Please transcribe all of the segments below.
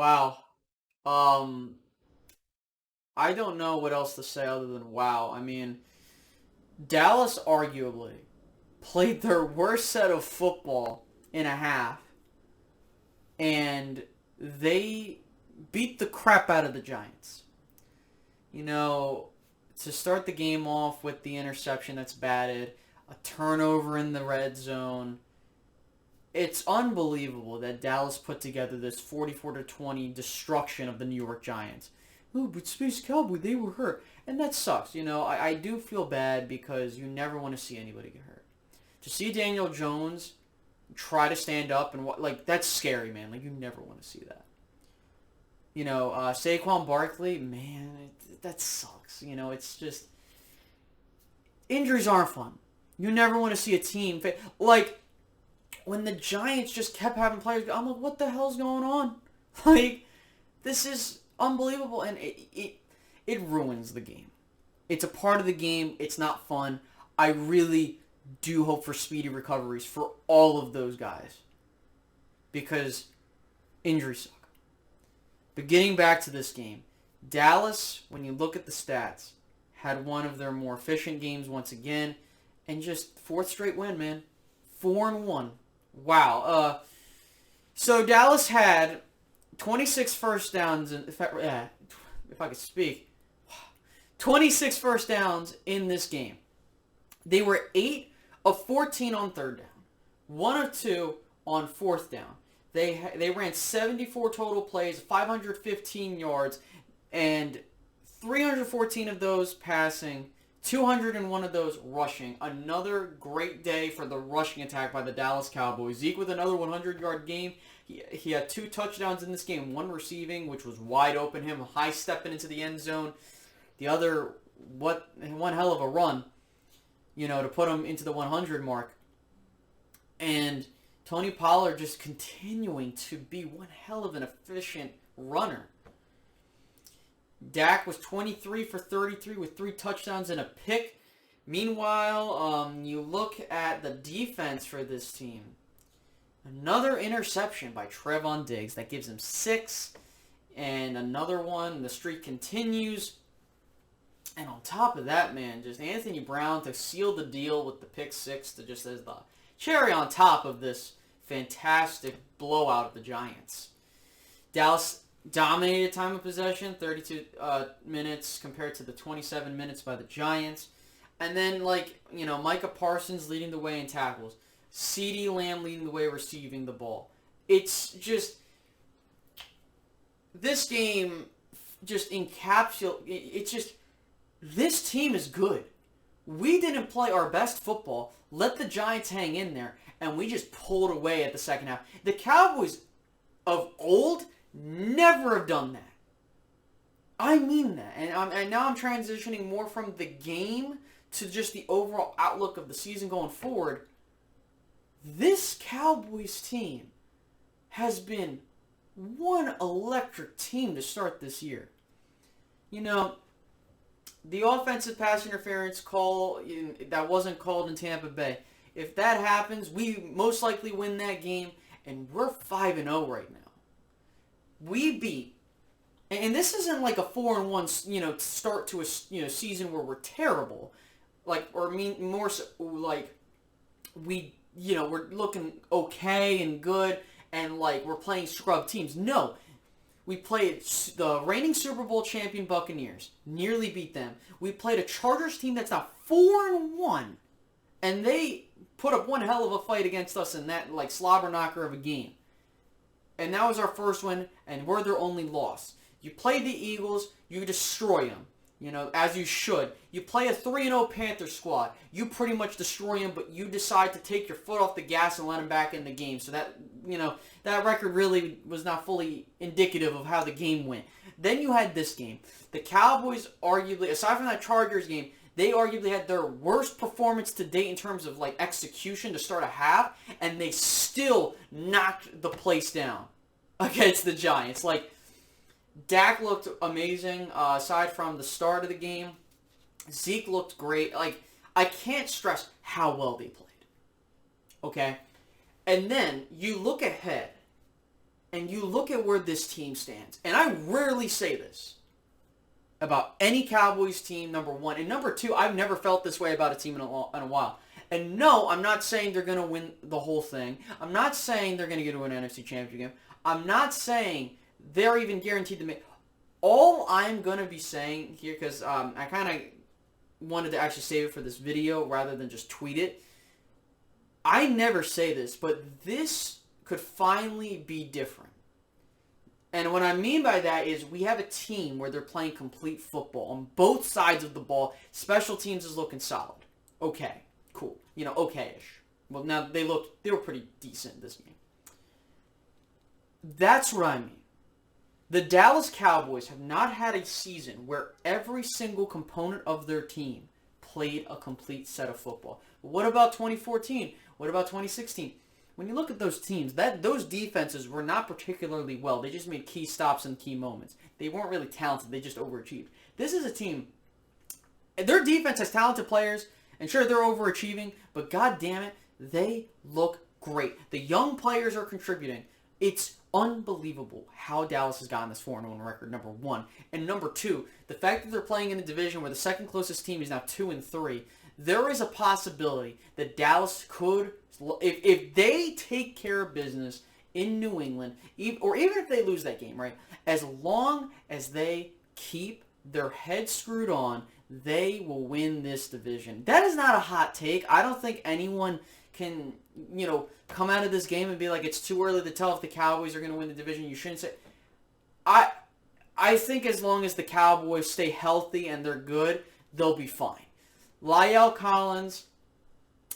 Wow. Um, I don't know what else to say other than wow. I mean, Dallas arguably played their worst set of football in a half, and they beat the crap out of the Giants. You know, to start the game off with the interception that's batted, a turnover in the red zone. It's unbelievable that Dallas put together this 44 to 20 destruction of the New York Giants. Oh, but Space Cowboy, they were hurt. And that sucks. I do feel bad because you never want to see anybody get hurt. To see Daniel Jones try to stand up and that's scary, man. Like, you never want to see that. Saquon Barkley, man, that sucks. It's just injuries aren't fun. You never want to see a team like when the Giants just kept having players. I'm like, what the hell's going on? Like, this is unbelievable, and it ruins the game. It's a part of the game. It's not fun. I really do hope for speedy recoveries for all of those guys because injuries suck. But getting back to this game, Dallas, when you look at the stats, had one of their more efficient games once again, and just fourth straight win, man. 4-1. Wow. So Dallas had 26 first downs, and if I could speak, 26 first downs in this game. They were 8 of 14 on third down, 1 of 2 on fourth down. They ran 74 total plays, 515 yards, and 314 of those passing, 201 of those rushing. Another great day for the rushing attack by the Dallas Cowboys. Zeke with another 100-yard game. He had 2 touchdowns in this game, 1 receiving, which was wide open, him high stepping into the end zone. The other, one hell of a run, to put him into the 100 mark. And Tony Pollard just continuing to be one hell of an efficient runner. Dak was 23 for 33 with 3 touchdowns and a pick. Meanwhile, you look at the defense for this team. Another interception by Trevon Diggs. That gives him 6. And another one. The streak continues. And on top of that, man, just Anthony Brown to seal the deal with the pick 6 to just as the cherry on top of this fantastic blowout of the Giants. Dallas dominated time of possession, 32 minutes compared to the 27 minutes by the Giants. And then, Micah Parsons leading the way in tackles. CeeDee Lamb leading the way receiving the ball. It's just, this game just this team is good. We didn't play our best football, let the Giants hang in there, and we just pulled away at the second half. The Cowboys of old never have done that. I mean that. And now I'm transitioning more from the game to just the overall outlook of the season going forward. This Cowboys team has been one electric team to start this year. The offensive pass interference call that wasn't called in Tampa Bay. If that happens, we most likely win that game, and we're 5-0 right now. We beat, and this isn't like a 4-1, start to a season where we're terrible, more so, we're looking okay and good, and we're playing scrub teams. No. We played the reigning Super Bowl champion Buccaneers. Nearly beat them. We played a Chargers team that's now 4-1. And they put up one hell of a fight against us in that slobber knocker of a game. And that was our first win, and we're their only loss. You play the Eagles, you destroy them. As you should. You play a 3-0 Panther squad. You pretty much destroy them, but you decide to take your foot off the gas and let them back in the game. So that, that record really was not fully indicative of how the game went. Then you had this game. The Cowboys arguably, aside from that Chargers game, they arguably had their worst performance to date in terms of execution to start a half, and they still knocked the place down against the Giants. Dak looked amazing, aside from the start of the game. Zeke looked great. I can't stress how well they played. Okay? And then you look ahead. and you look at where this team stands, and I rarely say this about any Cowboys team, number one. And number two, I've never felt this way about a team in a while. And no, I'm not saying they're going to win the whole thing. I'm not saying they're going to get to an NFC Championship game. I'm not saying they're even guaranteed to make... All I'm going to be saying here, because I kind of wanted to actually save it for this video rather than just tweet it. I never say this, but this could finally be different. And what I mean by that is we have a team where they're playing complete football on both sides of the ball. Special teams is looking solid. Okay, cool. You know, okay-ish. Well, now they were pretty decent this game. That's what I mean. The Dallas Cowboys have not had a season where every single component of their team played a complete set of football. What about 2014? What about 2016? When you look at those teams, those defenses were not particularly well. They just made key stops in key moments. They weren't really talented. They just overachieved. This is a team, their defense has talented players, and sure, they're overachieving, but god damn it, they look great. The young players are contributing. It's unbelievable how Dallas has gotten this 4-1 record, number one. And number two, the fact that they're playing in a division where the second closest team is now 2-3, there is a possibility that Dallas could, if they take care of business in New England, or even if they lose that game, right, as long as they keep their head screwed on, they will win this division. That is not a hot take. I don't think anyone can, come out of this game and be like, it's too early to tell if the Cowboys are going to win the division. You shouldn't say. I think as long as the Cowboys stay healthy and they're good, they'll be fine. La'el Collins,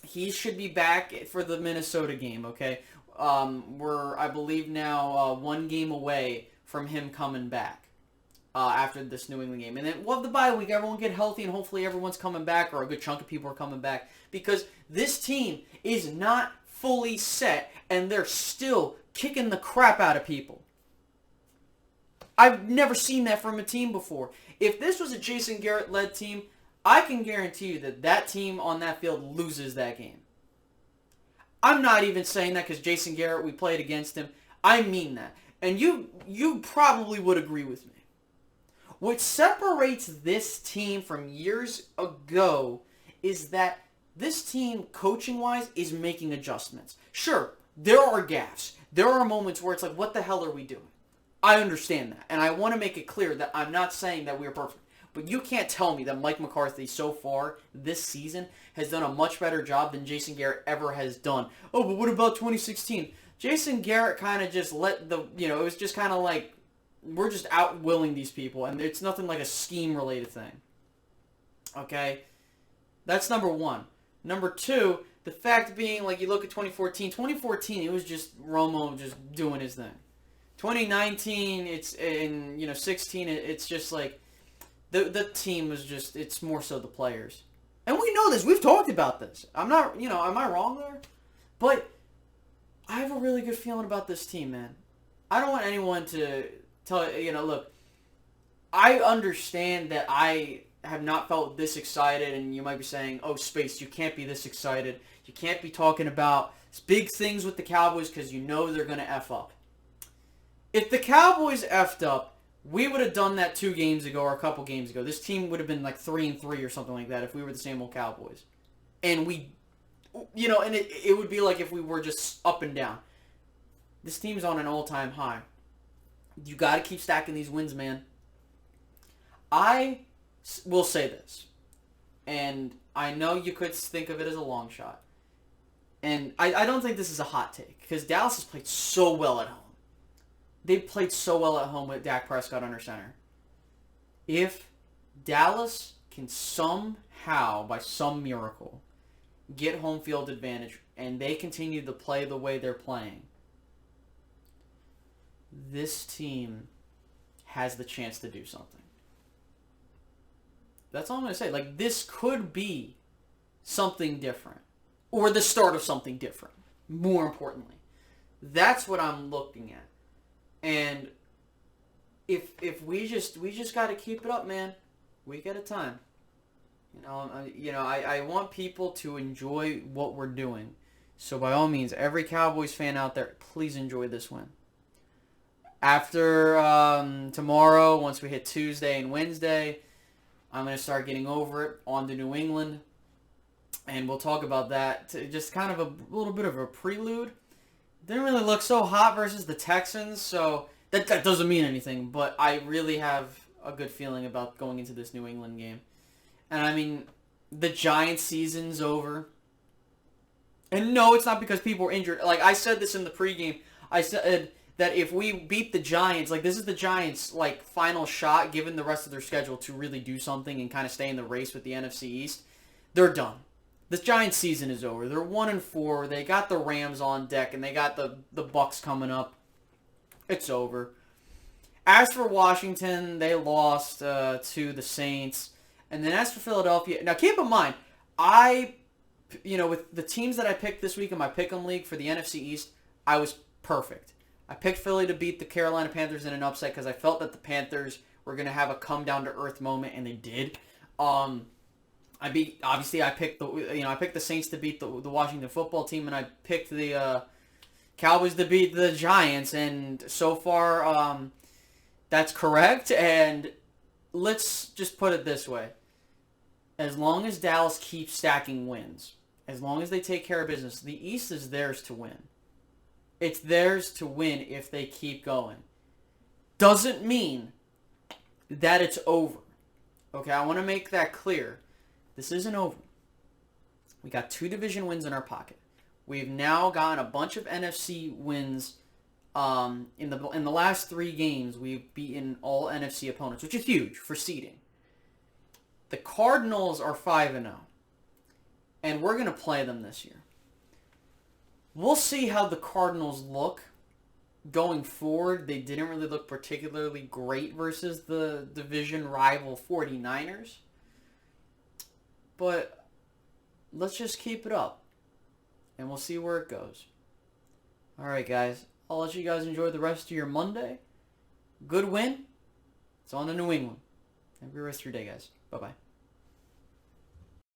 he should be back for the Minnesota game, okay? We're, I believe, now 1 game away from him coming back after this New England game. And then we'll have the bye week. Everyone get healthy, and hopefully everyone's coming back, or a good chunk of people are coming back, because this team is not fully set, and they're still kicking the crap out of people. I've never seen that from a team before. If this was a Jason Garrett-led team, I can guarantee you that team on that field loses that game. I'm not even saying that because Jason Garrett, we played against him. I mean that. And you probably would agree with me. What separates this team from years ago is that this team, coaching-wise, is making adjustments. Sure, there are gaffes. There are moments where it's like, what the hell are we doing? I understand that. And I want to make it clear that I'm not saying that we're perfect. But you can't tell me that Mike McCarthy so far this season has done a much better job than Jason Garrett ever has done. Oh, but what about 2016? Jason Garrett kind of just let it was just kind of like, we're just out-willing these people, and it's nothing like a scheme-related thing. Okay? That's number one. Number two, the fact being, like, you look at 2014, it was just Romo just doing his thing. 2019, it's in, 16, it's just like, the team was just, it's more so the players. And we know this. We've talked about this. I'm not, am I wrong there? But I have a really good feeling about this team, man. I don't want anyone to tell, look, I understand that I have not felt this excited, and you might be saying, oh, Space, you can't be this excited. You can't be talking about big things with the Cowboys because you know they're going to F up. If the Cowboys F'd up, we would have done that 2 games ago or a couple games ago. This team would have been like 3-3 or something like that if we were the same old Cowboys. And we, and it would be like if we were just up and down. This team's on an all-time high. You got to keep stacking these wins, man. I will say this, and I know you could think of it as a long shot. And I don't think this is a hot take, because Dallas has played so well at home. They played so well at home with Dak Prescott under center. If Dallas can somehow, by some miracle, get home field advantage and they continue to play the way they're playing, this team has the chance to do something. That's all I'm going to say. Like, this could be something different. Or the start of something different, more importantly. That's what I'm looking at. And if we just got to keep it up, man, week at a time. I want people to enjoy what we're doing. So by all means, every Cowboys fan out there, please enjoy this win. After tomorrow, once we hit Tuesday and Wednesday, I'm going to start getting over it on to New England. And we'll talk about that. Just kind of a little bit of a prelude. Didn't really look so hot versus the Texans, so that doesn't mean anything. But I really have a good feeling about going into this New England game. And I mean, the Giants season's over. And no, it's not because people were injured. Like, I said this in the pregame. I said that if we beat the Giants, like, this is the Giants' like final shot, given the rest of their schedule, to really do something and kind of stay in the race with the NFC East. They're done. This Giants season is over. They're 1-4. They got the Rams on deck, and they got the Bucks coming up. It's over. As for Washington, they lost to the Saints. And then as for Philadelphia, now keep in mind, with the teams that I picked this week in my Pick'em League for the NFC East, I was perfect. I picked Philly to beat the Carolina Panthers in an upset because I felt that the Panthers were going to have a come-down-to-earth moment, and they did. I picked the Saints to beat the Washington football team, and I picked the Cowboys to beat the Giants, and so far that's correct. And let's just put it this way: as long as Dallas keeps stacking wins, as long as they take care of business, the East is theirs to win. It's theirs to win if they keep going. Doesn't mean that it's over. Okay, I want to make that clear. This isn't over. We got 2 division wins in our pocket. We've now gotten a bunch of NFC wins. In the last 3 games, we've beaten all NFC opponents, which is huge for seeding. The Cardinals are 5-0, and we're going to play them this year. We'll see how the Cardinals look going forward. They didn't really look particularly great versus the division rival 49ers. But let's just keep it up, and we'll see where it goes. All right, guys. I'll let you guys enjoy the rest of your Monday. Good win. It's on to New England. Have a good rest of your day, guys. Bye-bye.